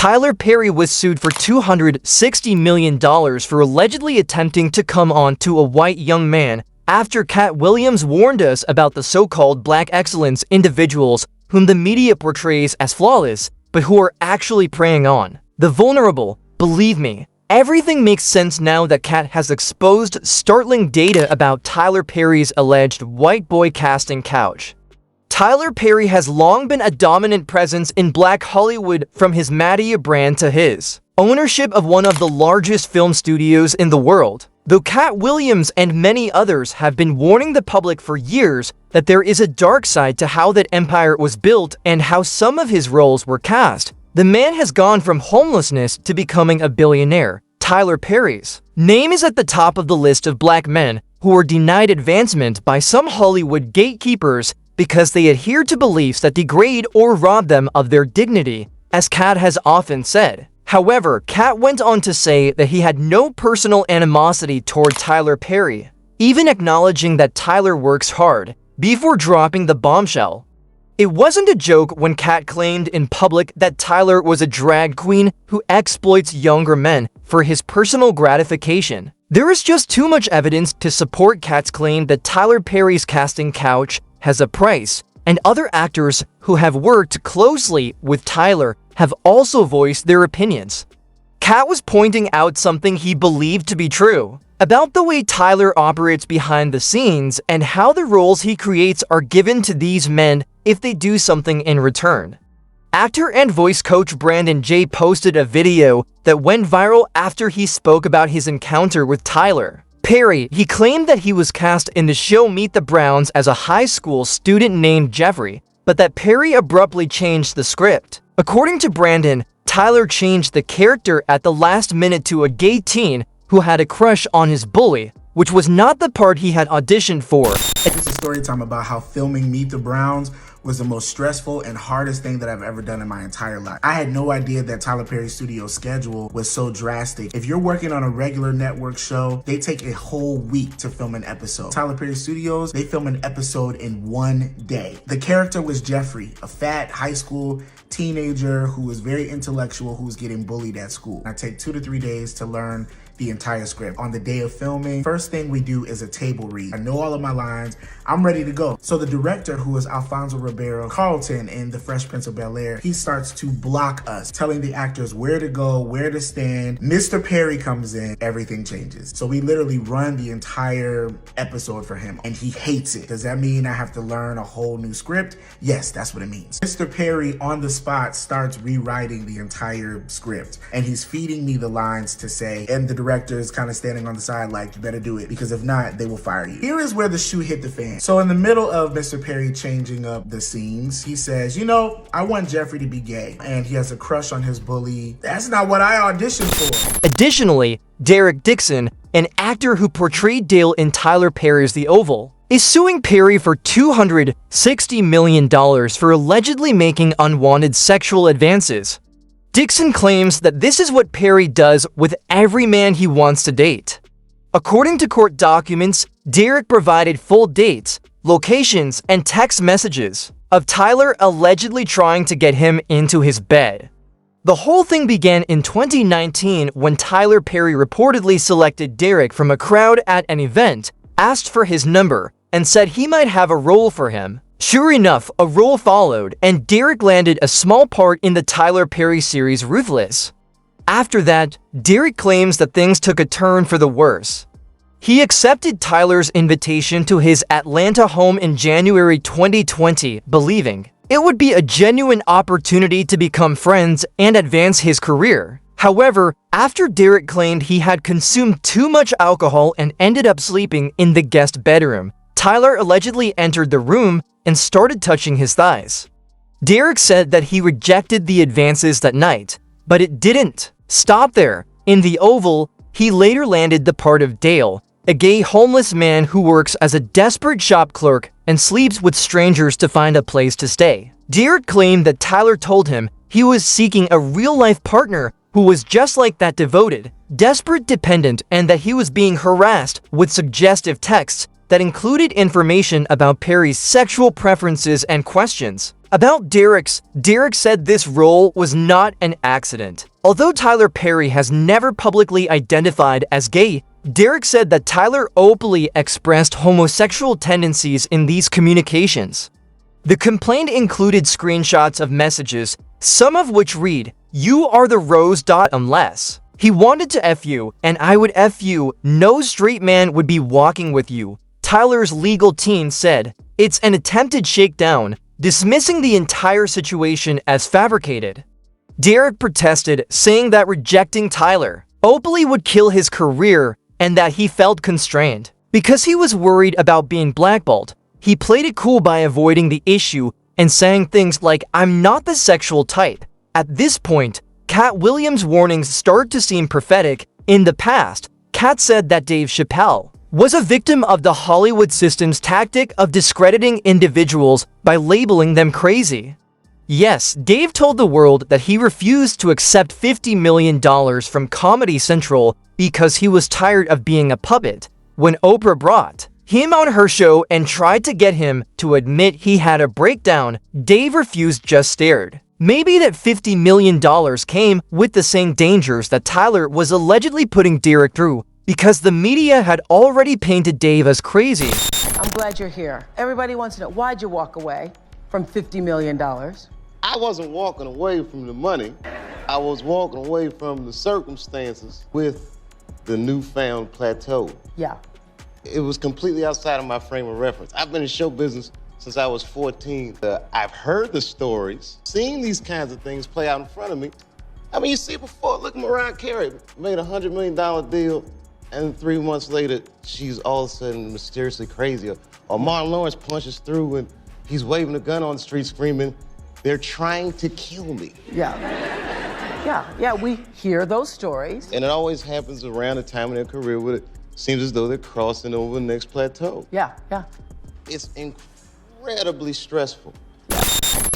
Tyler Perry was sued for $260 million for allegedly attempting to come on to a white young man after Katt Williams warned us about the so-called black excellence individuals whom the media portrays as flawless, but who are actually preying on the vulnerable. Believe me, everything makes sense now that Katt has exposed startling data about Tyler Perry's alleged white boy casting couch. Tyler Perry has long been a dominant presence in Black Hollywood, from his Madea brand to his ownership of one of the largest film studios in the world. Though Katt Williams and many others have been warning the public for years that there is a dark side to how that empire was built and how some of his roles were cast, the man has gone from homelessness to becoming a billionaire. Tyler Perry's name is at the top of the list of black men who were denied advancement by some Hollywood gatekeepers because they adhere to beliefs that degrade or rob them of their dignity, as Katt has often said. However, Katt went on to say that he had no personal animosity toward Tyler Perry, even acknowledging that Tyler works hard, before dropping the bombshell. It wasn't a joke when Katt claimed in public that Tyler was a drag queen who exploits younger men for his personal gratification. There is just too much evidence to support Katt's claim that Tyler Perry's casting couch has a price, and other actors who have worked closely with Tyler have also voiced their opinions. Katt was pointing out something he believed to be true about the way Tyler operates behind the scenes and how the roles he creates are given to these men if they do something in return. Actor and voice coach Brandon Jay posted a video that went viral after he spoke about his encounter with Tyler Perry. He claimed that he was cast in the show Meet the Browns as a high school student named Jeffrey, but that Perry abruptly changed the script. According to Brandon, Tyler changed the character at the last minute to a gay teen who had a crush on his bully, which was not the part he had auditioned for. It's a story time about how filming Meet the Browns was the most stressful and hardest thing that I've ever done in my entire life. I had no idea that Tyler Perry's studio schedule was so drastic. If you're working on a regular network show, they take a whole week to film an episode. Tyler Perry Studios, they film an episode in one day. The character was Jeffrey, a fat high school teenager who was very intellectual, who was getting bullied at school. I take 2 to 3 days to learn the entire script. On the day of filming, first thing we do is a table read. I know all of my lines. I'm ready to go. So the director, who is Alfonso Ribeiro Carlton in The Fresh Prince of Bel-Air, he starts to block us, telling the actors where to go, where to stand. Mr. Perry comes in, everything changes. So we literally run the entire episode for him, and he hates it. Does that mean I have to learn a whole new script? Yes, that's what it means. Mr. Perry on the spot starts rewriting the entire script, and he's feeding me the lines to say, and the director is kind of standing on the side like, you better do it, because if not, they will fire you. Here is where the shoe hit the fan. So in the middle of Mr. Perry changing up the scenes, he says, you know, I want Jeffrey to be gay, and he has a crush on his bully. That's not what I auditioned for. Additionally, Derek Dixon, an actor who portrayed Dale in Tyler Perry's The Oval, is suing Perry for $260 million for allegedly making unwanted sexual advances. Dixon claims that this is what Perry does with every man he wants to date. According to court documents, Derek provided full dates, locations, and text messages of Tyler allegedly trying to get him into his bed. The whole thing began in 2019 when Tyler Perry reportedly selected Derek from a crowd at an event, asked for his number, and said he might have a role for him. Sure enough, a role followed, and Derek landed a small part in the Tyler Perry series Ruthless. After that, Derek claims that things took a turn for the worse. He accepted Tyler's invitation to his Atlanta home in January 2020, believing it would be a genuine opportunity to become friends and advance his career. However, after Derek claimed he had consumed too much alcohol and ended up sleeping in the guest bedroom, Tyler allegedly entered the room and started touching his thighs. Derek said that he rejected the advances that night, but it didn't stop there. In The Oval, he later landed the part of Dale, a gay homeless man who works as a desperate shop clerk and sleeps with strangers to find a place to stay. Derek claimed that Tyler told him he was seeking a real-life partner who was just like that, devoted, desperate, dependent, and that he was being harassed with suggestive texts that included information about Perry's sexual preferences and questions About Derek said this role was not an accident. Although Tyler Perry has never publicly identified as gay, Derek said that Tyler openly expressed homosexual tendencies in these communications. The complaint included screenshots of messages, some of which read, "You are the rose. Unless he wanted to F you, and I would F you, no straight man would be walking with you." Tyler's legal team said, "It's an attempted shakedown," dismissing the entire situation as fabricated. Derek protested, saying that rejecting Tyler openly would kill his career and that he felt constrained. Because he was worried about being blackballed, he played it cool by avoiding the issue and saying things like, "I'm not the sexual type." At this point, Katt Williams' warnings start to seem prophetic. In the past, Katt said that Dave Chappelle was a victim of the Hollywood system's tactic of discrediting individuals by labeling them crazy. Yes, Dave told the world that he refused to accept $50 million from Comedy Central because he was tired of being a puppet. When Oprah brought him on her show and tried to get him to admit he had a breakdown, Dave refused, just stared. Maybe that $50 million came with the same dangers that Tyler was allegedly putting Derek through, because the media had already painted Dave as crazy. I'm glad you're here. Everybody wants to know, why'd you walk away from $50 million? I wasn't walking away from the money. I was walking away from the circumstances with the newfound plateau. Yeah. It was completely outside of my frame of reference. I've been in show business since I was 14. I've heard the stories, seen these kinds of things play out in front of me. I mean, you see before, look, Mariah Carey made a $100 million deal, and 3 months later, she's all of a sudden mysteriously crazy. Or Martin Lawrence punches through and he's waving a gun on the street screaming, "They're trying to kill me." Yeah, we hear those stories. And it always happens around the time in their career where it seems as though they're crossing over the next plateau. Yeah. It's incredibly stressful.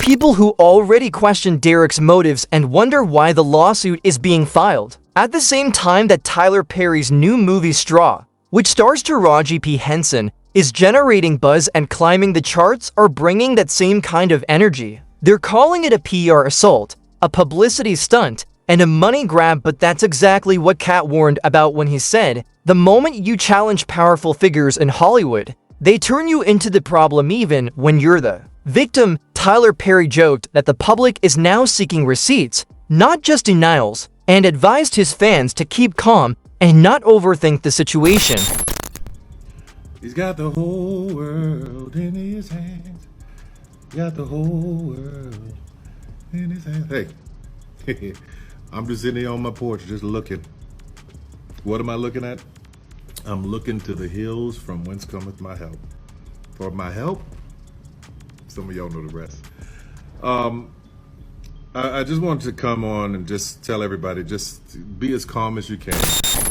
People who already question Derek's motives and wonder why the lawsuit is being filed. At the same time that Tyler Perry's new movie Straw, which stars Taraji P. Henson, is generating buzz and climbing the charts, are bringing that same kind of energy. They're calling it a PR assault, a publicity stunt, and a money grab, but that's exactly what Katt warned about when he said, "The moment you challenge powerful figures in Hollywood, they turn you into the problem even when you're the victim." Tyler Perry joked that the public is now seeking receipts, not just denials, and advised his fans to keep calm and not overthink the situation. He's got the whole world in his hands. Got the whole world in his hands. Hey, I'm just sitting here on my porch just looking. What am I looking at? I'm looking to the hills from whence cometh my help. For my help? Some of y'all know the rest. I just wanted to come on and just tell everybody, just be as calm as you can.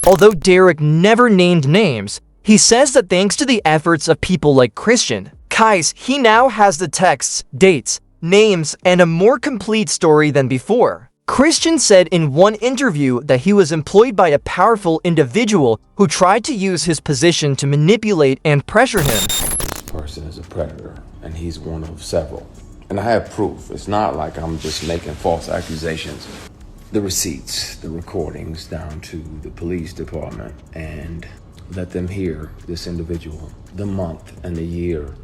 Although Derek never named names, he says that thanks to the efforts of people like Christian Kais, he now has the texts, dates, names, and a more complete story than before. Christian said in one interview that he was employed by a powerful individual who tried to use his position to manipulate and pressure him. This person is a predator, and he's one of several. And I have proof. It's not like I'm just making false accusations. The receipts, the recordings, down to the police department, and let them hear this individual, the month and the year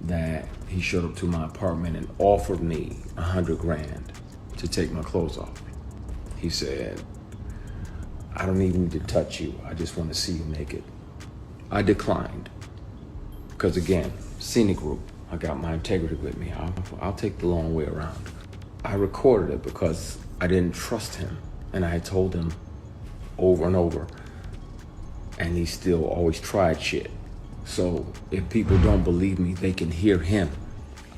that he showed up to my apartment and offered me $100,000 to take my clothes off. He said, "I don't even need to touch you. I just want to see you naked." I declined. Because again, scenic group, I got my integrity with me. I'll take the long way around. I recorded it because I didn't trust him. And I had told him over and over. And he still always tried shit. So if people don't believe me, they can hear him.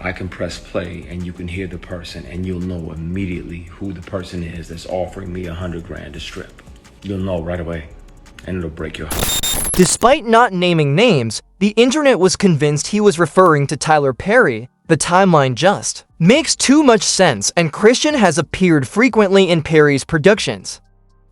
I can press play and you can hear the person and you'll know immediately who the person is that's offering me $100,000 to strip. You'll know right away and it'll break your heart. Despite not naming names, the internet was convinced he was referring to Tyler Perry. The timeline just makes too much sense, and Christian has appeared frequently in Perry's productions.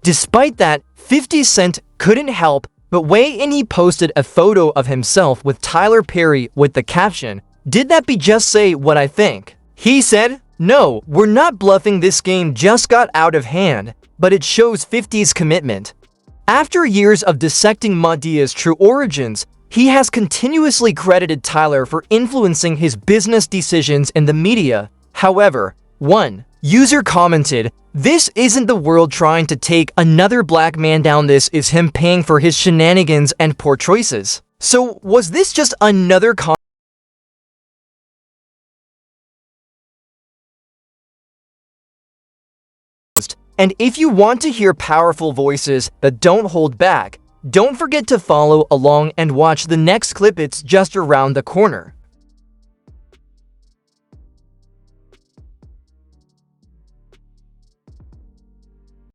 Despite that, 50 Cent couldn't help but weigh in. He posted a photo of himself with Tyler Perry with the caption, "Did that be just say what I think?" He said, "No, we're not bluffing, this game just got out of hand, but it shows 50's commitment." After years of dissecting Madia's true origins, he has continuously credited Tyler for influencing his business decisions in the media. However, one user commented, "This isn't the world trying to take another black man down, this is him paying for his shenanigans and poor choices." So, was this just another And if you want to hear powerful voices that don't hold back, don't forget to follow along and watch the next clip, it's just around the corner.